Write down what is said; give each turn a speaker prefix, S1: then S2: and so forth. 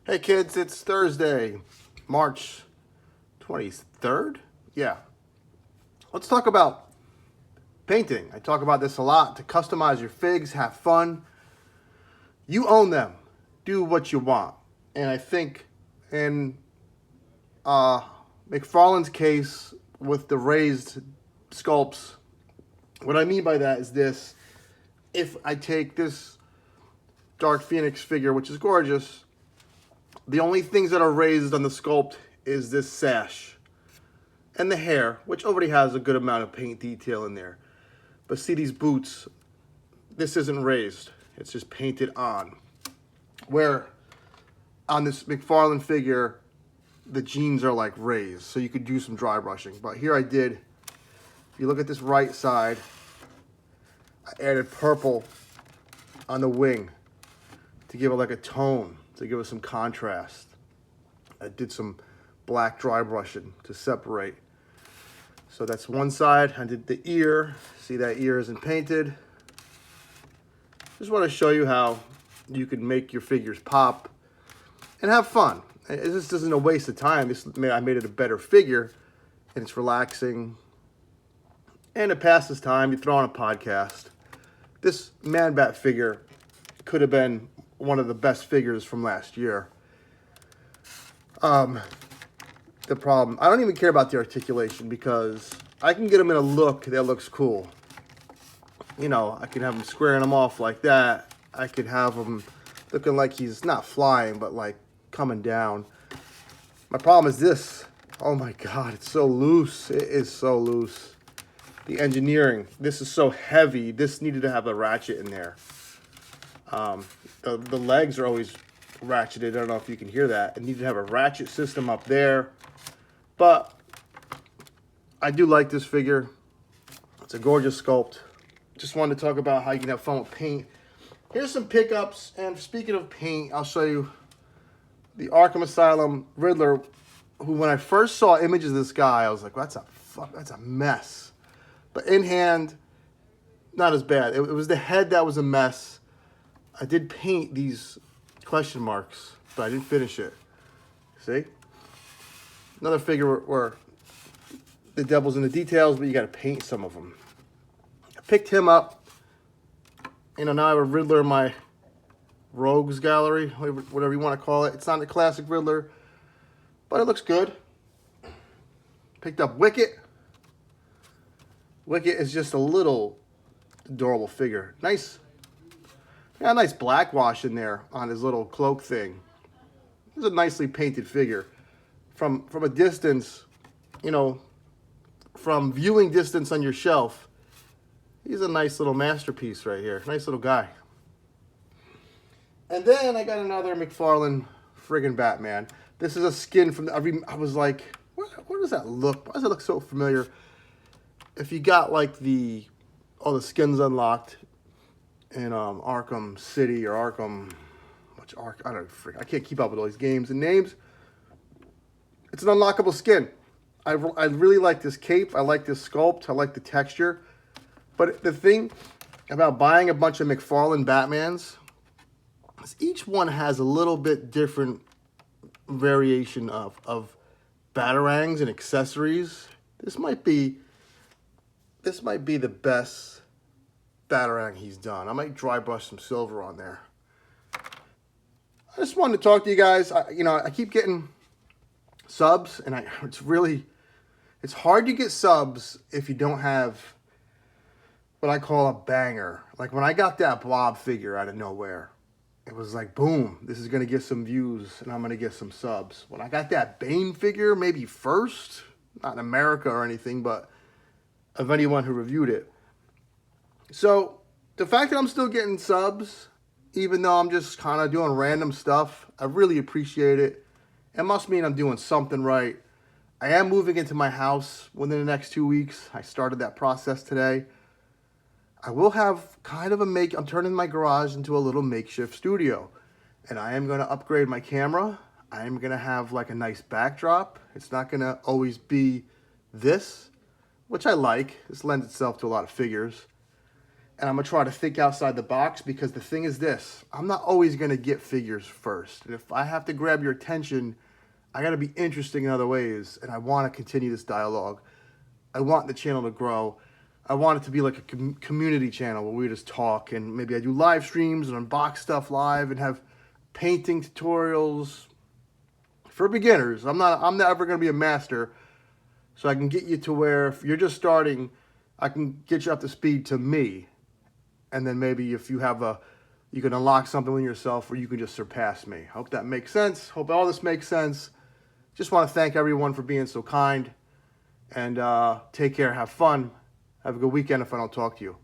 S1: Hey kids, it's Thursday, March 23rd? Yeah. Let's talk about painting. I talk about this a lot. To customize your figs, have fun. You own them. Do what you want. And I think in McFarlane's case with the raised sculpts, what I mean by that is this. If I take this Dark Phoenix figure, which is gorgeous, the only things that are raised on the sculpt is this sash and the hair, which already has a good amount of paint detail in there. But see these boots, this isn't raised. It's just painted on. Where on this McFarlane figure, the jeans are like raised, so you could do some dry brushing. But here I did, if you look at this right side, I added purple on the wing to give it like a tone, to give it some contrast. I did some black dry brushing to separate. So that's one side. I did the ear. See, that ear isn't painted. Just want to show you how you can make your figures pop and have fun. This isn't a waste of time. I made it a better figure, and it's relaxing, and it passes time. You throw on a podcast. This Man Bat figure could have been one of the best figures from last year. The problem, I don't even care about the articulation because I can get him in a look that looks cool. You know, I can have him squaring him off like that. I could have him looking like he's not flying, but like coming down. My problem is this. Oh my God, it's so loose. It is so loose. The engineering, this is so heavy. This needed to have a ratchet in there. The legs are always ratcheted. I don't know if you can hear that. It needed to have a ratchet system up there. But I do like this figure. It's a gorgeous sculpt. Just wanted to talk about how you can have fun with paint. Here's some pickups. And speaking of paint, I'll show you the Arkham Asylum Riddler, who when I first saw images of this guy, I was like, that's a mess. But in hand, not as bad. It was the head that was a mess. I did paint these question marks, but I didn't finish it. See? Another figure where the devil's in the details, but you got to paint some of them. I picked him up. You know, now I have a Riddler in my Rogues Gallery, whatever you want to call it. It's not a classic Riddler, but it looks good. Picked up Wicket. Wicket is just a little adorable figure. Nice. Got a nice black wash in there on his little cloak thing. It's a nicely painted figure. From a distance, you know, from viewing distance on your shelf, he's a nice little masterpiece right here. Nice little guy. And then I got another McFarlane friggin' Batman. This is a skin from I was like, what does that look? Why does it look so familiar? If you got like all the skins unlocked in Arkham City or Arkham, I can't keep up with all these games and names. It's an unlockable skin. I really like this cape. I like this sculpt. I like the texture. But the thing about buying a bunch of McFarlane Batmans is each one has a little bit different variation of batarangs and accessories. This might be the best batarang he's done. I might dry brush some silver on there. I just wanted to talk to you guys. I keep getting subs, and it's hard to get subs if you don't have what I call a banger. Like when I got that Blob figure out of nowhere, it was like, boom, this is going to get some views, and I'm going to get some subs. When I got that Bane figure, maybe first, not in America or anything, but of anyone who reviewed it. So the fact that I'm still getting subs, even though I'm just kind of doing random stuff, I really appreciate it. It must mean I'm doing something right. I am moving into my house within the next 2 weeks. I started that process today. I will have kind of I'm turning my garage into a little makeshift studio. And I am going to upgrade my camera. I am going to have like a nice backdrop. It's not going to always be this, which I like. This lends itself to a lot of figures. and I'm going to try to think outside the box, because the thing is this, I'm not always going to get figures first. And if I have to grab your attention, I got to be interesting in other ways, and I want to continue this dialogue. I want the channel to grow. I want it to be like a community channel where we just talk, and maybe I do live streams and unbox stuff live and have painting tutorials for beginners. I'm not ever going to be a master, so I can get you to where if you're just starting, I can get you up to speed to me. And then maybe if you have you can unlock something in yourself where you can just surpass me. Hope that makes sense. Hope all this makes sense. Just want to thank everyone for being so kind. And take care. Have fun. Have a good weekend if I don't talk to you.